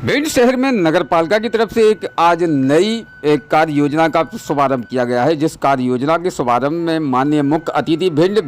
भिंड शहर में नगर पालिका की तरफ से आज नई कार्य योजना का शुभारंभ किया गया है, जिस कार्य योजना के शुभारंभ में माननीय मुख्य अतिथि भिंड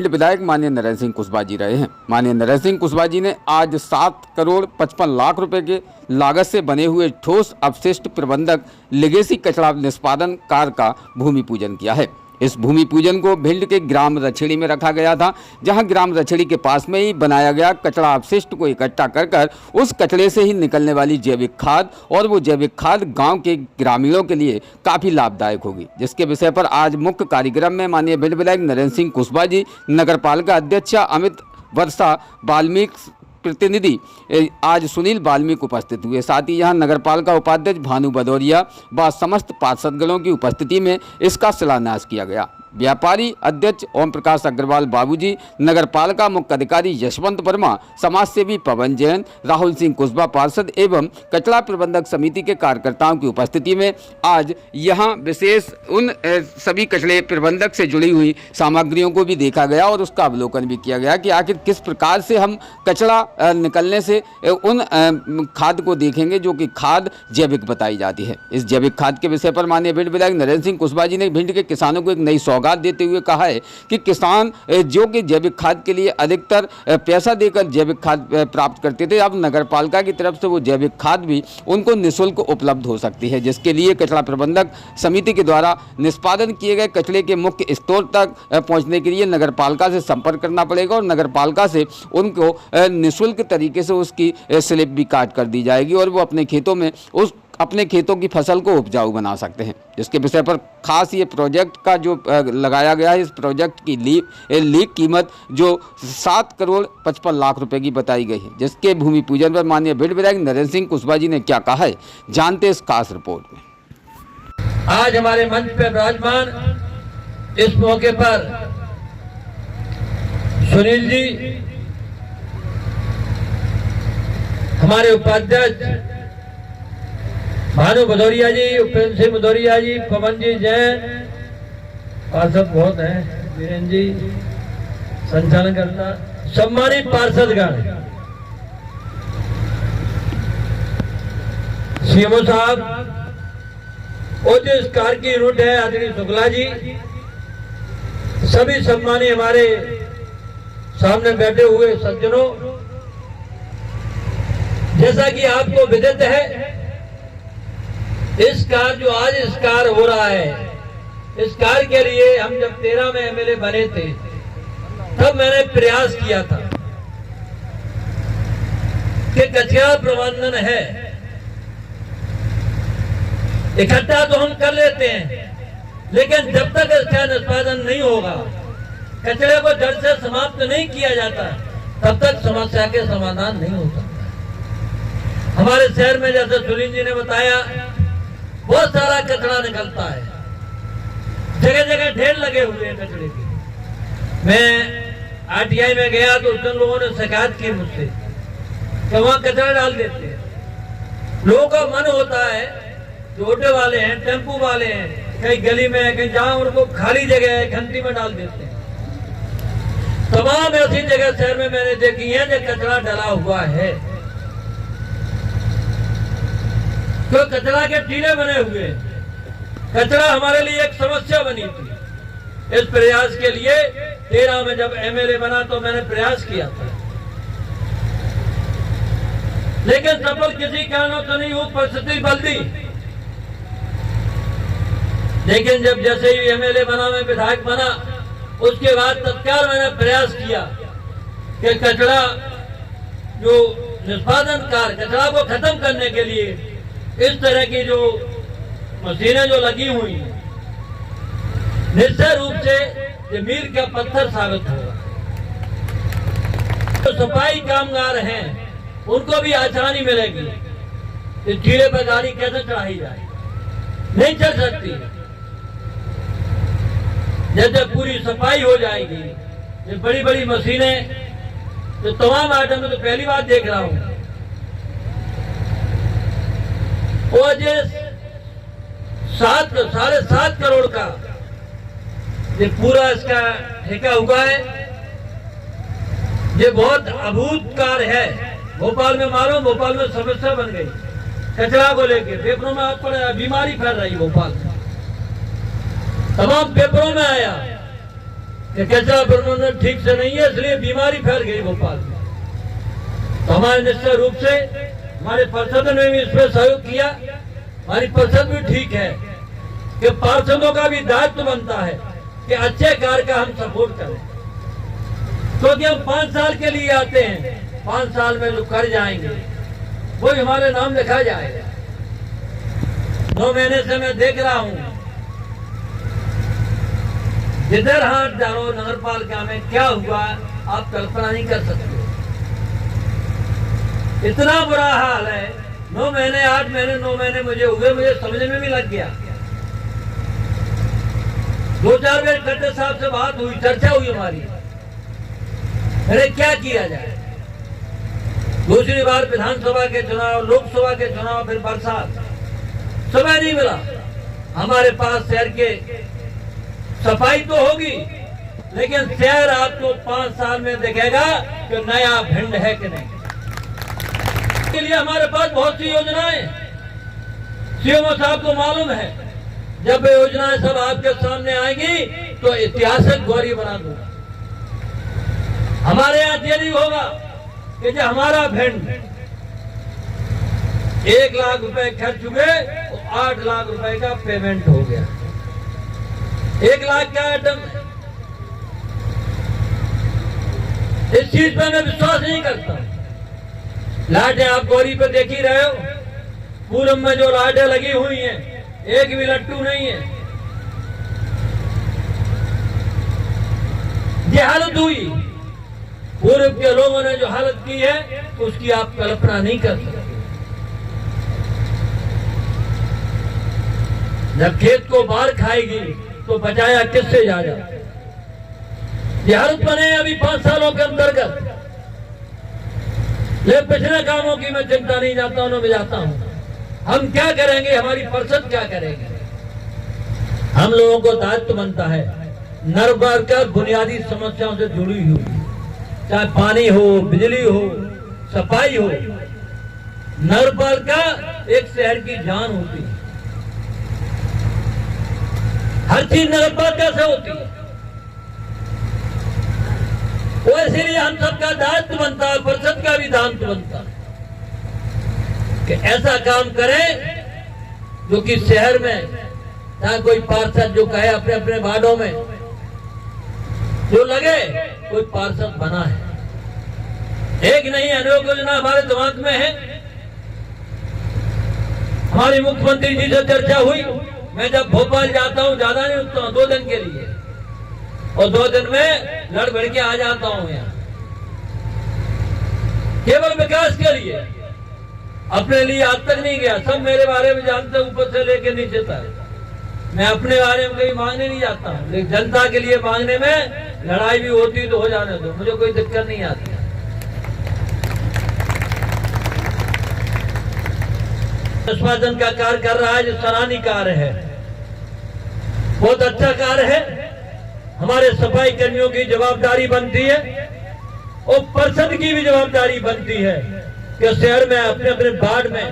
विधायक माननीय नरेंद्र सिंह कुशवाहा जी रहे हैं। माननीय नरेंद्र सिंह कुशवाहा जी ने आज 7 करोड़ 55 लाख रुपए के लागत से बने हुए ठोस अपशिष्ट प्रबंधक लेगेसी कचरा निष्पादन कार्य का भूमि पूजन किया है। इस भूमि पूजन को भिंड के ग्राम रछेड़ी में रखा गया था, जहां ग्राम रछेड़ी के पास में ही बनाया गया कचरा अपशिष्ट को इकट्ठा कर उस कचरे से ही निकलने वाली जैविक खाद और वो जैविक खाद गांव के ग्रामीणों के लिए काफ़ी लाभदायक होगी, जिसके विषय पर आज मुख्य कार्यक्रम में माननीय भिंड विधायक नरेंद्र सिंह कुशवाहा जी, नगर पालिका अध्यक्षा अमित वर्षा, वाल्मीकि प्रतिनिधि आज सुनील वाल्मीकि उपस्थित हुए। साथ ही यहां नगर पालिका उपाध्यक्ष भानु भदौरिया व समस्त पार्षदगणों की उपस्थिति में इसका शिलान्यास किया गया। व्यापारी अध्यक्ष ओम प्रकाश अग्रवाल बाबूजी, नगर पालिका मुख्य अधिकारी यशवंत वर्मा, समाजसेवी पवन जैन, राहुल सिंह कुशवाहा पार्षद एवं कचरा प्रबंधक समिति के कार्यकर्ताओं की उपस्थिति में आज यहां विशेष उन सभी कचरे प्रबंधक से जुड़ी हुई सामग्रियों को भी देखा गया और उसका अवलोकन भी किया गया कि आखिर किस प्रकार से हम कचरा निकलने से उन खाद को देखेंगे जो कि खाद जैविक बताई जाती है। इस जैविक खाद के विषय पर माननीय भिंड विधायक नरेंद्र सिंह कुशवाहा जी ने भिंड के किसानों को एक नई सौगात देते हुए कहा है कि किसान जो कि जैविक खाद के लिए अधिकतर पैसा देकर जैविक खाद प्राप्त करते थे, अब नगर पालिका की तरफ से वो जैविक खाद भी उनको निःशुल्क उपलब्ध हो सकती है, जिसके लिए कचरा प्रबंधक समिति के द्वारा निष्पादन किए गए कचरे के मुख्य स्टोर तक पहुंचने के लिए नगर पालिका से संपर्क करना पड़ेगा और नगर पालिका से उनको निःशुल्क तरीके से उसकी स्लिप भी काट कर दी जाएगी और वो अपने खेतों की फसल को उपजाऊ बना सकते हैं। इसके विषय पर खास ये प्रोजेक्ट का जो लगाया गया है, इस प्रोजेक्ट की लीक कीमत जो 7 करोड़ 55 लाख रुपए की बताई गई है, जिसके भूमि पूजन पर माननीय भिंड विधायक नरेंद्र सिंह कुशवाहा जी ने क्या कहा है, जानते इस खास रिपोर्ट में। आज हमारे मंच पर विराजमान इस मौके पर सुनील जी, हमारे उपाध्यक्ष भानु भदौरिया जी, उपेंद्र सिंह भदौरिया जी, पवन जी जैन, पार्षद बहुत हैं, वीरेंद्र जी संचालन करता, सम्मानित पार्षदगण, सीएमओ साहब और जो इस कार की यूनिट है आदरणीय शुक्ला जी, सभी सम्मानित हमारे सामने बैठे हुए सज्जनों, जैसा कि आपको विदित है, इस कार्य जो आज इस कार्य हो रहा है, इस कार्य के लिए हम जब 13 में एमएलए बने थे तब मैंने प्रयास किया था कि कचरा प्रबंधन है, इकट्ठा तो हम कर लेते हैं, लेकिन जब तक इसका निष्पादन नहीं होगा, कचरे को जड़ से समाप्त नहीं किया जाता, तब तक समस्या के समाधान नहीं हो सकता। हमारे शहर में जैसे सुनील जी ने बताया, बहुत सारा कचरा निकलता है, जगह जगह ढेर लगे हुए हैं कचरे के। मैं आरटीआई में गया तो उस दिन लोगों ने शिकायत की मुझसे कि वहां कचरा डाल देते हैं। लोगों का मन होता है, जो ऑटो वाले हैं, टेम्पू वाले हैं, कहीं गली में कहीं जहां उनको खाली जगह है घंटी में डाल देते हैं। तमाम ऐसी जगह शहर में मैंने देखी है जो कचरा डला हुआ है, तो कचरा के टीले बने हुए। कचरा हमारे लिए एक समस्या बनी थी। इस प्रयास के लिए 13 में जब एमएलए बना तो मैंने प्रयास किया था, लेकिन सफल किसी कारणों से नहीं, वो परिस्थिति बदली। लेकिन जब जैसे ही एमएलए बना, मैं विधायक बना, उसके बाद तत्काल मैंने प्रयास किया कि कचरा जो निष्पादन कार्य, कचरा को खत्म करने के लिए इस तरह की जो मशीनें जो लगी हुई हैं, निश्चय रूप से ये मील का पत्थर साबित होगा। तो सफाई कामगार हैं, उनको भी आसानी मिलेगी। इस टीले पर गाड़ी कैसे चढ़ाई जाए, नहीं चल सकती। जैसे पूरी सफाई हो जाएगी, ये बड़ी बड़ी मशीनें, जो तमाम आइटम में तो पहली बार देख रहा हूं, वो जो 7.5 करोड़ का ये पूरा इसका ठेका हुआ है, ये बहुत अभूत कार्य है। भोपाल में मारो, भोपाल में समस्या बन गई कचरा को लेके। पेपरों में आप पढ़े, बीमारी फैल रही भोपाल में, तमाम पेपरों में आया कि कचरा प्रबंधन ठीक से नहीं है, इसलिए बीमारी फैल गई भोपाल में। तो हमारे निश्चित रूप से हमारे पार्षद ने भी इसमें सहयोग किया। हमारी परिषद भी ठीक है कि पार्षदों का भी दायित्व बनता है कि अच्छे कार्य का हम सपोर्ट करें, क्योंकि हम 5 साल के लिए आते हैं। 5 साल में जो कर जाएंगे वो हमारे नाम लिखा जाएगा। 9 महीने से मैं देख रहा हूं जिधर हाथ डालो नगर पालिका में क्या हुआ आप कल्पना नहीं कर सकते। इतना बुरा हाल है। 9 महीने 8 महीने 9 महीने मुझे हुए, मुझे समझने में भी लग गया। 2-4 बार खट्टर साहब से बात हुई, चर्चा हुई हमारी, अरे क्या किया जाए। दूसरी बार विधानसभा के चुनाव, लोकसभा के चुनाव, फिर बरसात, समय नहीं मिला। हमारे पास शहर के सफाई तो होगी, लेकिन शहर आपको 5 साल में दिखेगा कि नया भिंड है कि नहीं। के लिए हमारे पास बहुत सी योजनाएं, सीएमओ साहब को मालूम है, जब ये योजनाएं सब आपके सामने आएंगी तो ऐतिहासिक गौरी बना दूंगा। हमारे यहाँ ये नहीं होगा कि जो हमारा भिंड 1 लाख रुपए खर्च हुए तो 8 लाख रुपए का पेमेंट हो गया। 1 लाख का आइटम, इस चीज पर मैं विश्वास नहीं करता। लाइटें आप गौरी पे देख ही रहे हो, पूरब में जो लाइटें लगी हुई हैं, एक भी लट्टू नहीं है। ये हालत हुई, पूरब के लोगों ने जो हालत की है उसकी आप कल्पना नहीं कर सकते। जब खेत को बाढ़ खाएगी तो बचाया किससे जाएगा। ये हालत बने अभी 5 सालों के अंतर्गत। ये पिछले कामों की मैं चिंता नहीं जाता हूं, मैं जाता हूं हम क्या करेंगे, हमारी परिषद क्या करेगी। हम लोगों को दायित्व बनता है नरबर का बुनियादी समस्याओं से जुड़ी हुई, चाहे पानी हो, बिजली हो, सफाई हो। नरबर का एक शहर की जान होती है, हर चीज नरपालिका से होती है। वो इसीलिए हम सबका दायित्व बनता है, परिषद का भी दायित्व बनता है कि ऐसा काम करें जो कि शहर में जहां कोई पार्षद जो कहे अपने अपने वार्डों में जो लगे कोई पार्षद बना है। एक नहीं अनेक योजना हमारे दिमाग में है। हमारी मुख्यमंत्री जी से चर्चा हुई। मैं जब भोपाल जाता हूँ, ज्यादा नहीं उठता हूँ, 2 दिन के लिए, और 2 दिन में लड़ भिड़ के आ जाता हूँ यहाँ, केवल विकास के लिए। अपने लिए आज तक नहीं गया। सब मेरे बारे में जानते, ऊपर से लेके नीचे तक। मैं अपने बारे में कहीं मांगने नहीं जाता हूँ, लेकिन जनता के लिए मांगने में लड़ाई भी होती तो हो जाने दो, मुझे कोई दिक्कत नहीं आती। निष्पादन का कार्य कर रहा है जो सराहनीय कार्य है, बहुत अच्छा कार्य है। हमारे सफाई कर्मियों की जवाबदारी बनती है और परिषद की भी जवाबदारी बनती है कि शहर में अपने अपने वार्ड में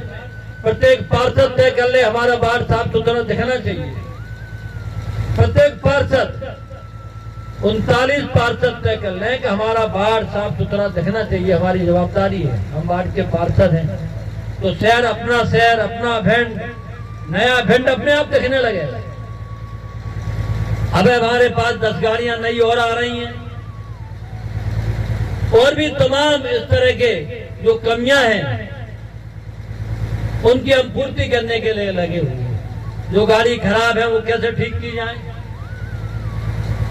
प्रत्येक पार्षद तय कर ले हमारा वार्ड साफ सुथरा दिखना चाहिए। प्रत्येक पार्षद 39 पार्षद तय कर लें कि हमारा वार्ड साफ सुथरा दिखना चाहिए, हमारी जवाबदारी है। हम वार्ड के पार्षद हैं तो शहर अपना भिंड, नया भिंड अपने आप दिखने लगेगा। अब हमारे पास 10 गाड़ियां नई और आ रही हैं, और भी तमाम इस तरह के जो कमियां हैं उनकी हम पूर्ति करने के लिए लगे हुए हैं। जो गाड़ी खराब है वो कैसे ठीक की जाए।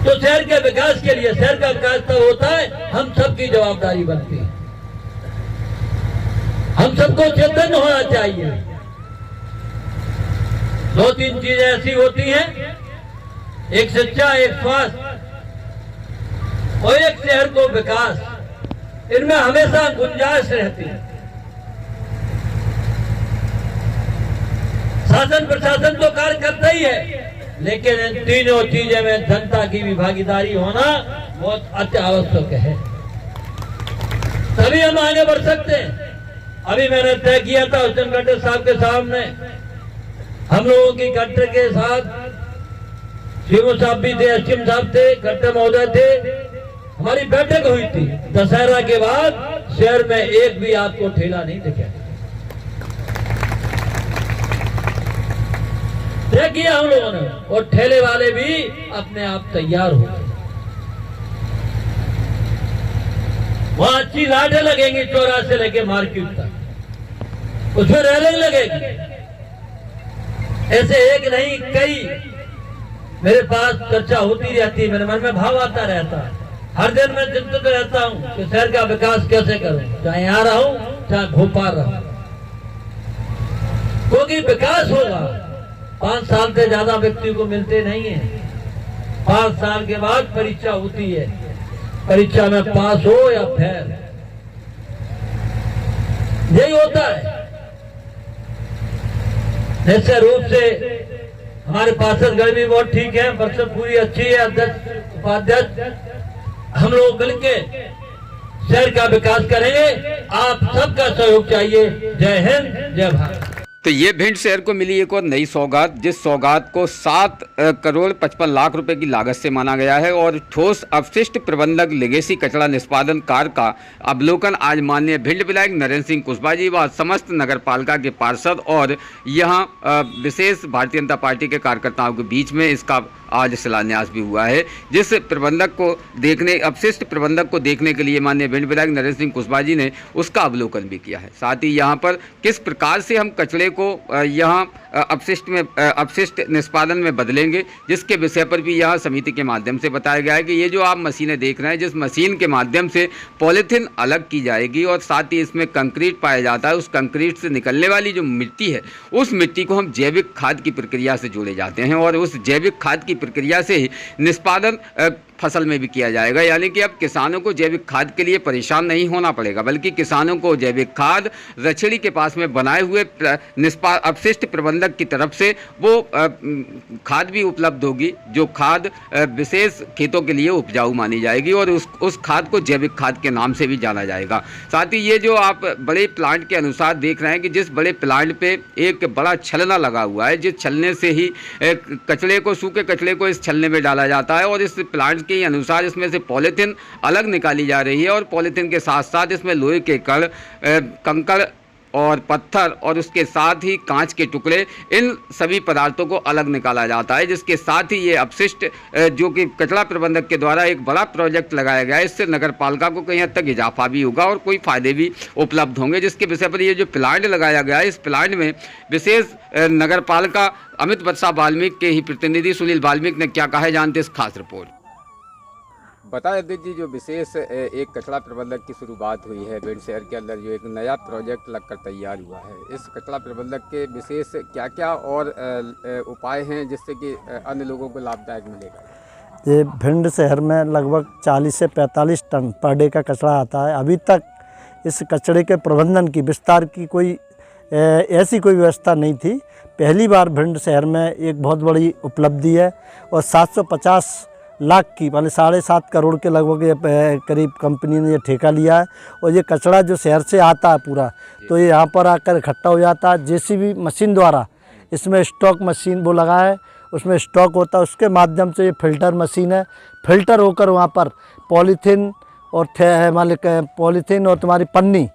तो शहर के विकास के लिए, शहर का विकास तब होता है हम सबकी जवाबदारी बनती है। हम सबको चेतन होना चाहिए। 2-3 चीजें ऐसी होती हैं, एक शिक्षा, एक स्वास्थ्य और एक शहर को विकास, इनमें हमेशा गुंजाइश रहती है। शासन प्रशासन तो कार्य करता ही है, लेकिन इन तीनों चीजें में जनता की भी भागीदारी होना बहुत अति आवश्यक है। तभी हम आगे बढ़ सकते हैं। अभी मैंने तय किया था हुसैन गट्टे साहब के सामने, हम लोगों की गट्टे के साथ सीएमओ साहब भी थे, एसडीएम साहब थे, गट्टे महोदय थे, हमारी बैठक हुई थी। दशहरा के बाद शहर में एक भी आपको ठेला नहीं दिखेगा। तय किया हम लोगों ने, और ठेले वाले भी अपने आप तैयार हो गए। वहां अच्छी लाटें लगेंगी चौराहे से लेके मार्केट तक, उसमें रेलिंग लगेगी। ऐसे एक नहीं कई मेरे पास चर्चा होती रहती है, मेरे मन में भाव आता रहता है। हर दिन मैं चिंतित रहता हूं कि शहर का विकास कैसे करूं, चाहे यहां रहूं चाहे भोपाल रहूं, क्योंकि विकास होगा 5 साल से ज्यादा व्यक्ति को मिलते नहीं है। 5 साल के बाद परीक्षा होती है, परीक्षा में पास हो या फेल, यही होता है। निश्चित रूप से हमारे पार्षदगण भी बहुत ठीक है, परिषद पूरी अच्छी है, अध्यक्ष उपाध्यक्ष हम लोग मिलके शहर का विकास करेंगे। आप सबका सहयोग चाहिए। जय हिंद, जय भारत। तो ये भिंड शहर को मिली एक और नई सौगात, जिस सौगात को 7 करोड़ 55 लाख रुपए की लागत से माना गया है। और ठोस अपशिष्ट प्रबंधक लेगेसी कचरा निष्पादन कार्य का अवलोकन आज माननीय भिंड विधायक नरेंद्र सिंह कुशवाहा जी व समस्त नगर पालिका के पार्षद और यहाँ विशेष भारतीय जनता पार्टी के कार्यकर्ताओं के बीच में इसका आज शिलान्यास भी हुआ है। जिस प्रबंधक को देखने, अपशिष्ट प्रबंधक को देखने के लिए माननीय भिंड विधायक नरेंद्र सिंह कुशवाहा जी ने उसका अवलोकन भी किया है। साथ ही यहाँ पर किस प्रकार से हम कचरे को यहाँ अपशिष्ट निष्पादन में बदलेंगे, जिसके विषय पर भी यहाँ समिति के माध्यम से बताया गया है कि ये जो आप मशीनें देख रहे हैं, जिस मशीन के माध्यम से पॉलीथीन अलग की जाएगी और साथ ही इसमें कंक्रीट पाया जाता है, उस कंक्रीट से निकलने वाली जो मिट्टी है, उस मिट्टी को हम जैविक खाद की प्रक्रिया से जोड़े जाते हैं और उस जैविक खाद की प्रक्रिया से ही निष्पादन फसल में भी किया जाएगा। यानी कि अब किसानों को जैविक खाद के लिए परेशान नहीं होना पड़ेगा, बल्कि किसानों को जैविक खाद रछड़ी के पास में बनाए हुए अपशिष्ट प्रबंधक की तरफ से वो खाद भी उपलब्ध होगी, जो खाद विशेष खेतों के लिए उपजाऊ मानी जाएगी और उस खाद को जैविक खाद के नाम से भी जाना जाएगा। साथ ही ये जो आप बड़े प्लांट के अनुसार देख रहे हैं कि जिस बड़े प्लांट पे एक बड़ा छलना लगा हुआ है, जिस छलने से ही कचरे को, सूखे कचरे को इस छलने में डाला जाता है और इस प्लांट के अनुसार इसमें से पॉलीथीन अलग निकाली जा रही है और पॉलीथीन के साथ साथ इसमें लोहे के कण, कंकड़ और पत्थर और उसके साथ ही कांच के टुकड़े, इन सभी पदार्थों को अलग निकाला जाता है। जिसके साथ ही ये अपशिष्ट जो कि कचरा प्रबंधक के द्वारा एक बड़ा प्रोजेक्ट लगाया गया है, इससे नगर पालिका को कहीं हद तक इजाफा भी होगा और कोई फायदे भी उपलब्ध होंगे। जिसके विषय पर ये जो प्लांट लगाया गया है, इस प्लांट में विशेष नगर पालिका अमित वर्षा वाल्मीकि के ही प्रतिनिधि सुनील वाल्मीकि ने क्या कहा है, जानते इस खास रिपोर्ट। बताया अध्यक्ष जी, जो विशेष एक कचरा प्रबंधक की शुरुआत हुई है भिंड शहर के अंदर, जो एक नया प्रोजेक्ट लगकर तैयार हुआ है, इस कचरा प्रबंधक के विशेष क्या क्या और उपाय हैं जिससे कि अन्य लोगों को लाभदायक मिलेगा? ये भिंड शहर में लगभग 40 से 45 टन पर डे का कचरा आता है। अभी तक इस कचरे के प्रबंधन की, विस्तार की कोई ऐसी कोई व्यवस्था नहीं थी। पहली बार भिंड शहर में एक बहुत बड़ी उपलब्धि है और 750 लाख की, माने 7.5 करोड़ के लगभग करीब कंपनी ने ये ठेका लिया है। और ये कचरा जो शहर से आता है पूरा, तो ये यहाँ पर आकर इकट्ठा हो जाता है। जेसीबी मशीन द्वारा इसमें स्टॉक मशीन वो लगा है, उसमें स्टॉक होता है, उसके माध्यम से ये फिल्टर मशीन है, फिल्टर होकर वहाँ पर पॉलीथीन और पॉलीथीन और तुम्हारी पन्नी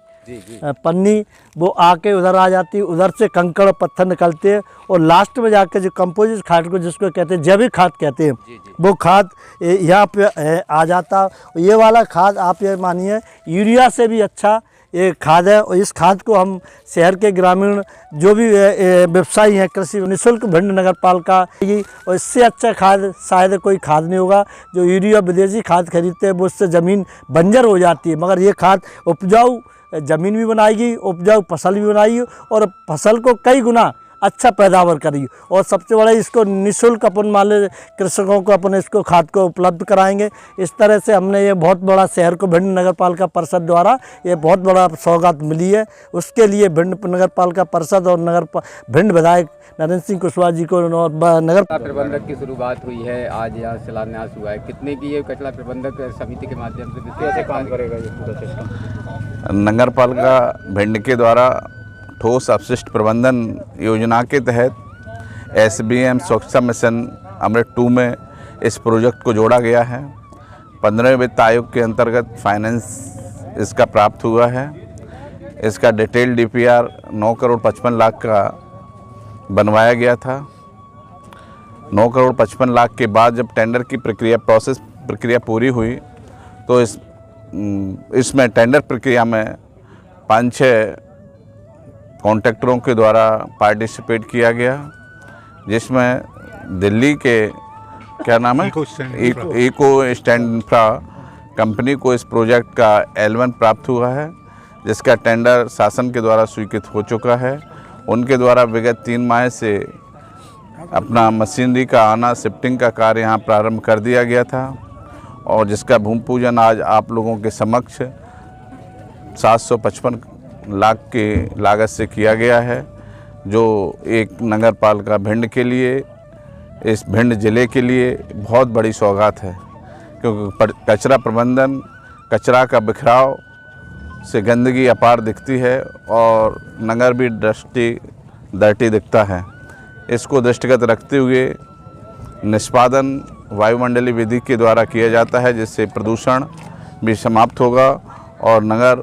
पन्नी वो आके उधर आ जाती है, उधर से कंकड़ और पत्थर निकलते हैं और लास्ट में जाके जो कंपोजिट खाद को, जिसको कहते हैं जैविक खाद कहते हैं, वो खाद यहाँ पे आ जाता। ये वाला खाद आप ये मानिए यूरिया से भी अच्छा ये खाद है और इस खाद को हम शहर के ग्रामीण जो भी व्यवसायी हैं, कृषि निःशुल्क भिंड नगर पालिका की, और इससे अच्छा खाद शायद कोई खाद नहीं होगा। जो यूरिया विदेशी खाद खरीदते हैं वो उससे ज़मीन बंजर हो जाती है, मगर ये खाद उपजाऊ ज़मीन भी बनाएगी, उपजाऊ फसल भी बनाएगी और फसल को कई गुना अच्छा पैदावार करेगी। और सबसे बड़ा इसको निःशुल्क अपन मान ले कृषकों को अपन इसको खाद को उपलब्ध कराएंगे। इस तरह से हमने ये बहुत बड़ा शहर को भिंड नगर पालिका परिषद द्वारा ये बहुत बड़ा सौगात मिली है। उसके लिए भिंड नगर पालिका परिषद और भिंड विधायक नरेंद्र सिंह कुशवाहा जी को और नगर प्रबंधक की शुरुआत हुई है, आज यहाँ शिलान्यास हुआ है। कितने की ये कचरा प्रबंधक समिति के माध्यम से कैसे काम करेगा ये पूरा सिस्टम? नगर पालिका भिंड के द्वारा ठोस अपशिष्ट प्रबंधन योजना के तहत SBM स्वच्छता मिशन अमृत 2 में इस प्रोजेक्ट को जोड़ा गया है। 15वें वित्त आयोग के अंतर्गत फाइनेंस इसका प्राप्त हुआ है। इसका डिटेल DPR 9 करोड़ 55 लाख का बनवाया गया था। 9 करोड़ 55 लाख के बाद जब टेंडर की प्रक्रिया पूरी हुई तो इसमें टेंडर प्रक्रिया में 5-6 कॉन्ट्रैक्टरों के द्वारा पार्टिसिपेट किया गया, जिसमें दिल्ली के क्या नाम है इको स्टैंड इंफ्रा कंपनी को इस प्रोजेक्ट का L1 प्राप्त हुआ है, जिसका टेंडर शासन के द्वारा स्वीकृत हो चुका है। उनके द्वारा विगत 3 माह से अपना मशीनरी का आना शिफ्टिंग का कार्य यहाँ प्रारंभ कर दिया गया था और जिसका भूमि पूजन आज आप लोगों के समक्ष 755 लाख की लागत से किया गया है, जो एक नगर पालिका भिंड के लिए, इस भिंड ज़िले के लिए बहुत बड़ी सौगात है, क्योंकि कचरा प्रबंधन, कचरा का बिखराव से गंदगी अपार दिखती है और नगर भी डर्टी दिखता है। इसको दृष्टिगत रखते हुए निष्पादन वायुमंडलीय विधि के द्वारा किया जाता है, जिससे प्रदूषण भी समाप्त होगा और नगर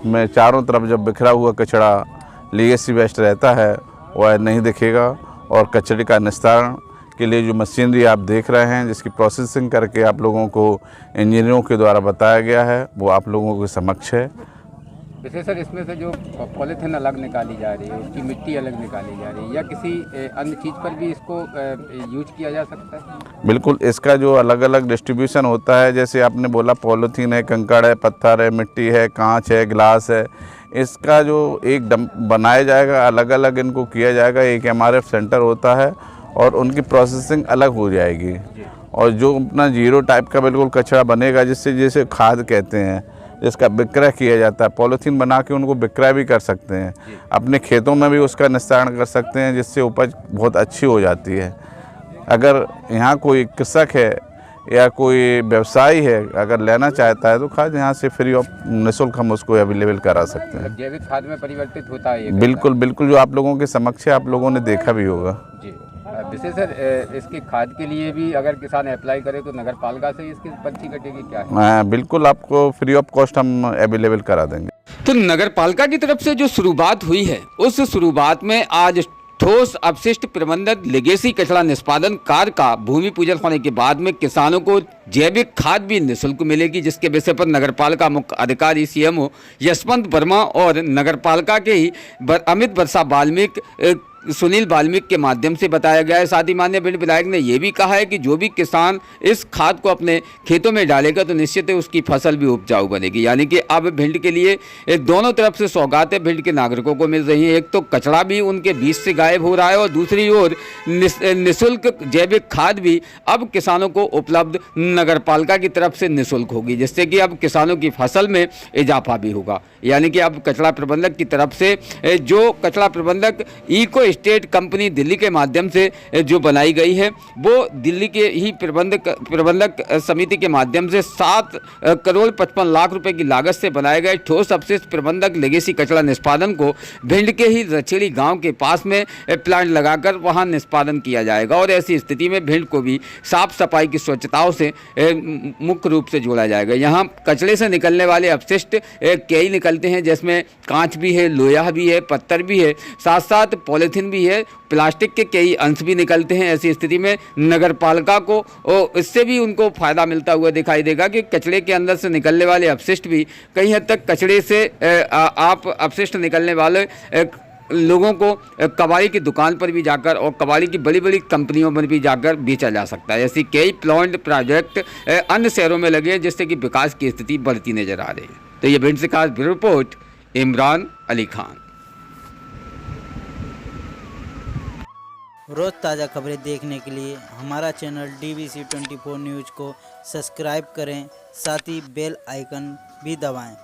में चारों तरफ जब बिखरा हुआ कचरा लीगेसी वेस्ट रहता है वह नहीं दिखेगा। और कचरे का निस्तारण के लिए जो मशीनरी आप देख रहे हैं, जिसकी प्रोसेसिंग करके आप लोगों को इंजीनियरों के द्वारा बताया गया है, वो आप लोगों के समक्ष है। वैसे सर, इसमें से जो पॉलीथीन अलग निकाली जा रही है, उसकी मिट्टी अलग निकाली जा रही है, या किसी अन्य चीज़ पर भी इसको यूज किया जा सकता है? बिल्कुल, इसका जो अलग अलग डिस्ट्रीब्यूशन होता है, जैसे आपने बोला पॉलीथीन है, कंकड़ है, पत्थर है, मिट्टी है, कांच है, ग्लास है, इसका जो एक डंप बनाया जाएगा, अलग अलग इनको किया जाएगा। एक MRF सेंटर होता है और उनकी प्रोसेसिंग अलग हो जाएगी और जो अपना जीरो टाइप का बिल्कुल कचरा बनेगा, जिससे जैसे खाद कहते हैं, जिसका विक्रय किया जाता है, पॉलीथीन बना के उनको विक्रय भी कर सकते हैं, अपने खेतों में भी उसका निस्तारण कर सकते हैं, जिससे उपज बहुत अच्छी हो जाती है। अगर यहाँ कोई कृषक है या कोई व्यवसायी है, अगर लेना चाहता है तो खाद यहाँ से फ्री ऑफ निःशुल्क हम उसको अवेलेबल करा सकते हैं। जैविक खाद में परिवर्तित होता है ये? बिल्कुल बिल्कुल, जो आप लोगों के समक्ष है, आप लोगों ने देखा भी होगा जी। विशेष सर, इसकी खाद के लिए भी अगर किसान अप्लाई करे तो नगर पालिका से इसकी पर्ची कटेगी क्या है? बिल्कुल, आपको फ्री ऑफ कॉस्ट हम अवेलेबल करा देंगे। तो नगर पालिका की तरफ से जो शुरुआत हुई है, उस शुरुआत में आज ठोस अपशिष्ट प्रबंधन लेगेसी कचरा निष्पादन कार्य का भूमि पूजन होने के बाद में किसानों को जैविक खाद भी निःशुल्क मिलेगी, जिसके विषय पर नगर पालिका मुख्य अधिकारी CMO यशवंत वर्मा और नगर पालिका के ही अमित वर्षा वाल्मीकि सुनील वाल्मीकि के माध्यम से बताया गया है। साथ ही माननीय भिंड विधायक ने यह भी कहा है कि जो भी किसान इस खाद को अपने खेतों में डालेगा तो निश्चित ही उसकी फसल भी उपजाऊ बनेगी। यानी कि अब भिंड के लिए दोनों तरफ से सौगातें भिंड के नागरिकों को मिल रही हैं। एक तो कचरा भी उनके बीच से गायब हो रहा है और दूसरी ओर निःशुल्क जैविक खाद भी अब किसानों को उपलब्ध नगर पालिका की तरफ से निःशुल्क होगी, जिससे कि अब किसानों की फसल में इजाफा भी होगा। यानी कि अब कचरा प्रबंधक की तरफ से जो कचरा प्रबंधक इको स्टेट कंपनी दिल्ली के माध्यम से जो बनाई गई है, वो दिल्ली के ही प्रबंधक समिति के माध्यम से 7 करोड़ 55 लाख रुपए की लागत से बनाए गए ठोस अपशिष्ट प्रबंधक लेगेसी कचरा निष्पादन को भिंड के ही रछेड़ी गांव के पास में प्लांट लगाकर वहां निष्पादन किया जाएगा। और ऐसी स्थिति में भिंड को भी साफ सफाई की स्वच्छताओं से मुख्य रूप से जोड़ा जाएगा। यहाँ कचरे से निकलने वाले अपशिष्ट कई निकलते हैं, जिसमें कांच भी है, लोहा भी है, पत्थर भी है, साथ साथ पॉलीथीन भी है, प्लास्टिक के कई अंश भी निकलते हैं। ऐसी स्थिति में नगर पालिका को इससे भी उनको फायदा मिलता हुआ दिखाई देगा कि कचरे के अंदर से निकलने वाले अपशिष्ट भी कई हद तक कचरे से आप अपशिष्ट निकलने वाले लोगों को कबाड़ी की दुकान पर भी जाकर और कबाड़ी की बड़ी बड़ी कंपनियों पर भी जाकर बेचा जा सकता है। ऐसी कई प्लांट प्रोजेक्ट अन्य शहरों में लगे हैं, जिससे कि विकास की स्थिति बढ़ती नजर आ रही है। तो ये भिंड से खास ब्यूरो रिपोर्ट, इमरान अली खान। रोज़ ताज़ा खबरें देखने के लिए हमारा चैनल DVC 24 न्यूज़ को सब्सक्राइब करें, साथ ही बेल आइकन भी दबाएं।